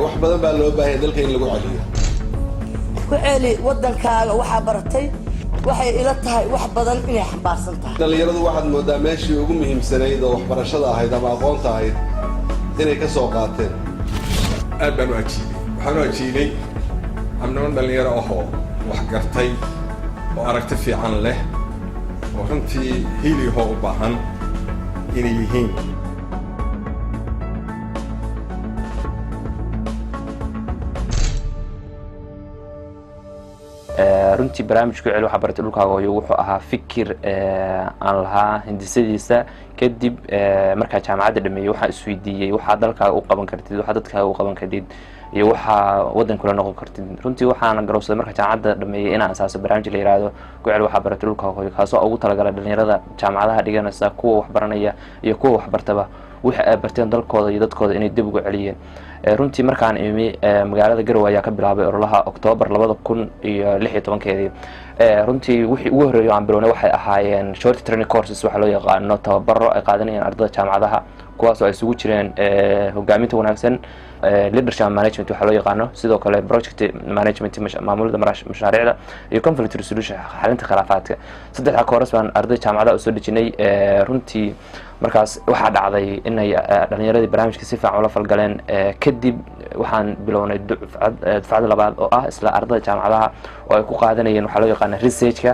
wax badan baa loo baahay dalka in lagu celiyo ku celi wadankaaga waxa baratay waxay ila tahay wax badan inay xambaarsan tahay dhalinyaradu waxaad moodaa meeshii ugu muhiimsanayd oo waxbarashada ahayd ama aqoonta ahayd inay ka soo qaateen aad baan u waxaan u ajiibay amniman dhalinyaro ahoo wax gartay oo aragti fiican leh oo runtii hiilihoo u baahan inay yihiin runtii barnaamijku ceel waxa baratay dhulkaaga hooyo wuxuu ahaa fikir aan lahaa hindisadiisa kadib markaa jaamacadda dhameeyay waxaan isweydiiyey waxaa dalkaaga u qaban kartid waxaa dadkaaga u qaban kartid iyo waxaa waddan kula noqon kartid runtii waxaan garowsaday markaa jaamacadda dhameeyay inaan asaaso barnaamij la yiraahdo ku ceel waxa baratay dhulkaaga hooyo kaasoo ugu talagalay dhalinyarada jaamacadaha dhiganaysa kuwa wax baranaya iyo kuwa wax bartaba wixii ay barteen dalkooda iyo dadkooda inay dib ugu celiyeen runtii markaan imi magaalada Garowe ayaa ka bilaabay ololaha October 2016 runtii wixii ugu horeeyay aan bilownay waxay ahaayeen short training courses waxa loo yaqaano tababaro ay qaadanayaan ardayda jaamacadaha kuwaas oo ay isugu jireen hogaaminta wanaagsan leadership management waxa loo yaqaano sidoo kale project management maamulida mashaariicda iyo conflict resolution xalinta khilaafaadka saddexda course baan ardayda jaamacadaha u soo dhijinay runtii markaas waxa dhacday inay dhalinyaradii barnaamijka si fiican ula falgaleen kadib waxaan bilownay dufcad labaad oo ah isla ardayda jaamacadaha oo ay ku qaadanayeen waxa loo yaqaan researchka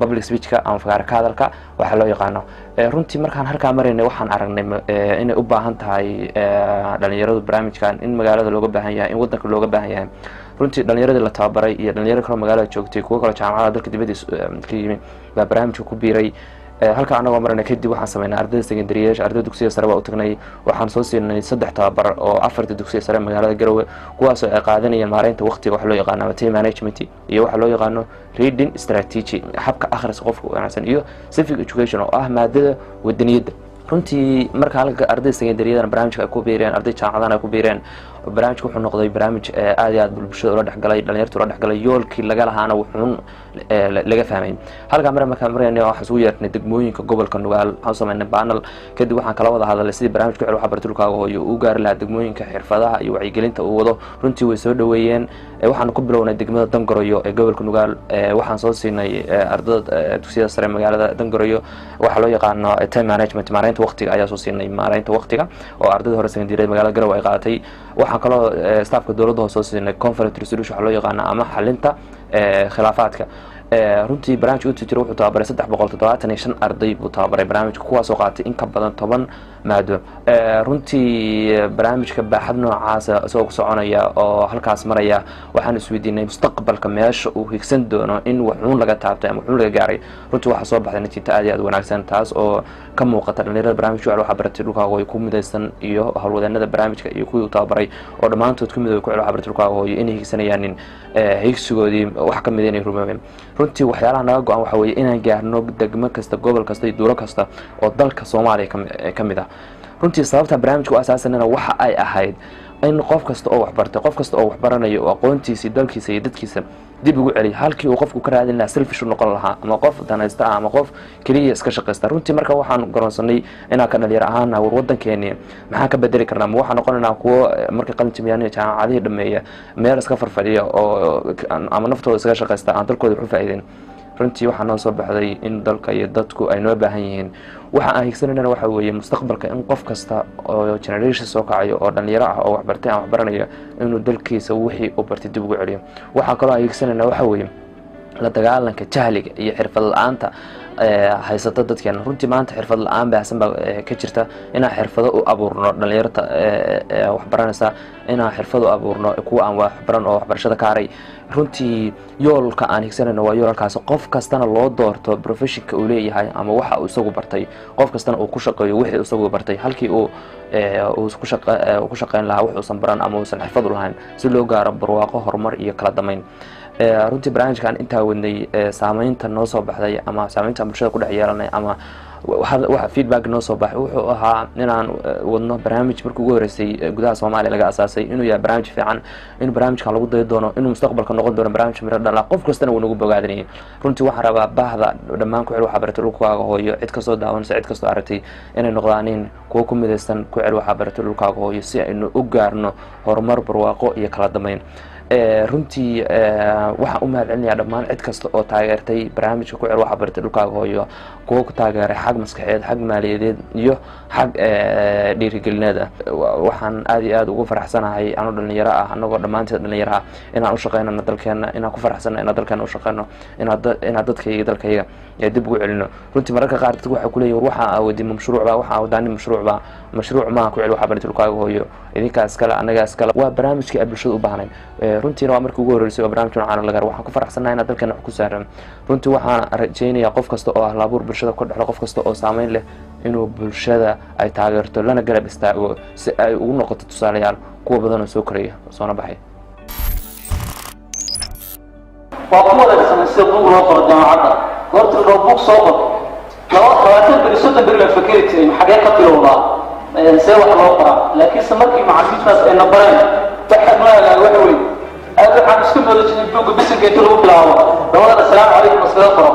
public speechka ama fagaar ka hadalka waxa loo yaqaano runtii markaan halka mareynay waxaan aragnay inay u baahan tahay dhalinyaradu barnaamijkan in magaalada looga baahan yahay in wadanka looga baahan yahay runtii dhalinyaradii la tababaray iyo dhalinyaro kale magaalada joogtay kuwa kale jaamacadaha dalka dibadiisa ka yimid baa barnaamijka ku biiray halka anagoo marna kadib waxaan sameynay ardayda secondaryyaasha ardayda dugsiga sare baa u tagnay waxaan soo siinay 3 tababar oo 4 dugsiga sare magaalada Garowe kuwaas oo ay qaadanayeen maareynta waqtiga wax loo yaqaan time management iyo wax loo yaqaan reading strategy habka akhriska qofka wanaagsan iyo civic education oo ah maadada wadaniyada runtii marka halka ardayda secondaryada barnaamijka ay ku biireen ardayda jaamacadaha ay ku biireen barnaamijku wuxuu noqday barnaamij aad iyo aad bulshada ula dhaxgalay dhalinyarada ula dhaxgalay yoolkii laga lahaana wuxuu laga fahmay halka marka marayna waxa soo yeernay degmooyinka gobolka Nugaal waxaan sameynay panel kadib waxaan kala wada hadalay sidii barnaamijku waxa bartay dhulkaaga hooyo uu gaar lahaa degmooyinka xirfadaha iyo wacyigelinta uu wado runtii way soo dhaweeyeen waxaan ku bilownay degmada Dangoroyo ee gobolka Nugaal waxaan soo siinay ardayda dugsiyada sare magaalada Dangoroyo waxa loo yaqaan time management maareynta waqtiga ayaa soo siinay maareynta waqtiga oo ardayda hore secondaryada magaalada Garowe ay qaadatay waxaan kaloo staafka dawladda soo siinay conflict resolution waxa loo yaqaan ama xalinta khilaafaadka runtii barnaamijku intuu jiro wuxuu tababaray 375 arday buu tababaray barnaamijku kuwaas oo qaatay in ka badan 10 maado runtii barnaamijka baaxad noocaas soo ku soconaya oo halkaas maraya waxaan isweydiinay mustaqbalka meesha uu higsan doono in wuxuu laga taabtay ama wuxuu laga gaaray runtii waxa soo baxday natiijo aad iyo aad wanaagsan taas oo ka muuqata dhalinyarada barnaamijka waxa baratay dhulkaaga oo ku midaysan iyo hawlwadeennada barnaamijka iyo kuwii tababaray oo dhamaantood ku midooday ku waxa baratay dhulkaaga oo inay higsanayaan higsigoodii wax ka mid inay rumeeyeen runtii waxyaalaha naga go'an waxa weeye inaan gaarno degmo kasta gobol kasta iyo duulo kasta oo dalka Soomaaliya ka mid ah runtii sababta barnaamijku asaasanana waxa ay ahayd in qof kasta oo wax bartay qof kasta oo wax baranayo oo aqoontiisa dalkiisa iyo dadkiisa dib ugu celiyo halkii uu qofku ka raadin lahaa selfish noqon lahaa ama qof danaysta ama qof kaliya iska shaqeysta runtii marka waxaan garoonsanay inaan ka dhalinyaro ahaan war wadankeena maxaa ka bedeli karnaa ma waxaan noqonaynaa kuwo markay qalin jimiyaan jaamacadaha dhameeya meel iska farfadhiya oo ama naftooda iska shaqeysta aan dalkooda wax u faa'iideen runtii waxaan noo soo baxday in dalka iyo dadku ay noo baahan yihiin waxa aan higsanayna waxa weeye mustaqbalka in qof kasta oo generation soo kacayo oo dhalinyaro ah oo wax bartay aan wax baranayo inuu dalkiisa wixii uu bartay dib ugu celiyo waxa kale oo aan higsanayna waxa weeye la dagaalanka jahliga iyo xirfad la'aanta haysata dadkeena runtii maanta xirfad la'aan baahsan baa ka jirta inaan xirfado u abuurno dhalinyarada wax baranaysa inaan xirfado u abuurno kuwa aan wax baran oo waxbarashada ka haray runtii yoolka aan higsanayno waa yoolkaas qof kastana loo doorto professionka uu leeyahay ama waxa uu isagu bartay qof kastana uu ku shaqeeyo wixii uu isagu bartay halkii uu ku shaqeyn lahaa wax uusan baran ama uusan xirfad u lahayn si loo gaaro barwaaqo horumar iyo kala damayn runtii barnaamijkan intaa wadnay saameynta noo soo baxday ama saameynta bulshada ku dhex yeelanay ama waxa feedback noo soo baxay wuxuu ahaa inaan wadno barnaamij markii ugu horeysay gudaha Soomaaliya laga asaasay inuu yahay barnaamij fiican inuu barnaamijkan lagu dayi doono inuu mustaqbalka noqon doono barnaamij miro dhal ah qof kastana uu nagu bogaadinay runtii waxaan rabaa baahda dhammaan ku cel waxa bartay dhulkaaga hooyo cid kastoo daawanaysa cid kastoo aragtay inay noqdaan kuwa ku midaysan ku cel waxa bartay dhulkaaga hooyo si aynu u gaarno horumar barwaaqo iyo kala dambeyn runtii waxaan u mahadcelinayaa dhammaan cid kasta oo taageertay barnaamijka ku cel waxa bartay dhulkaaga hooyo kuwa ku taageeray xag maskaxeed xag maaliyadeed iyo xag dhiirigelineed waxaan aad iyo aad ugu faraxsanahay anoo dhalinyaro ah anagoo dhammaanteed dhalinyaro ah inaan u shaqeynano dalkeena inaan ku faraxsanahay inaan dalkeena u shaqeyno inaan dadkayga dalkayga dib ugu celino runtii mararka qaar dadku waxay ku leeyihiin waxa awoodin mashruucba waxa awoodaan mashruucba mashruuc ma ku cel waxa bartay dhulkaaga hooyo idinkaas kale anagaas kale waa barnaamijkii ay bulshada u baahnay runtiina waa markii ugu horeysay barnaamijka noocan laga waxaan ku faraxsanahay inaan dalkeena wax ku saaran runtii waxaan rajaynayaa qof kasta oo ah laabuur bulshada ku dhexlo qof kasta oo saameyn leh inuu bulshada ay taageerto lana garab istaago si ay ugu noqoto tusaalayaal kuwa badan oo soo koraya soona baxay waa ku wanaagsan sida buug loo qoro jaamacadda goorta loo buug soo qoro labaatan beri soddon beri la fakeri jiray xagee ka bilowdaa see wax loo qoraa laakiinse markii macalimiintaas ay na bareen waxaa maagaa wax weyn aad waxaan isku mooda jiray buugga bisinka inta lagu bilaabo labadana asalaamu calaykum iskaga qoro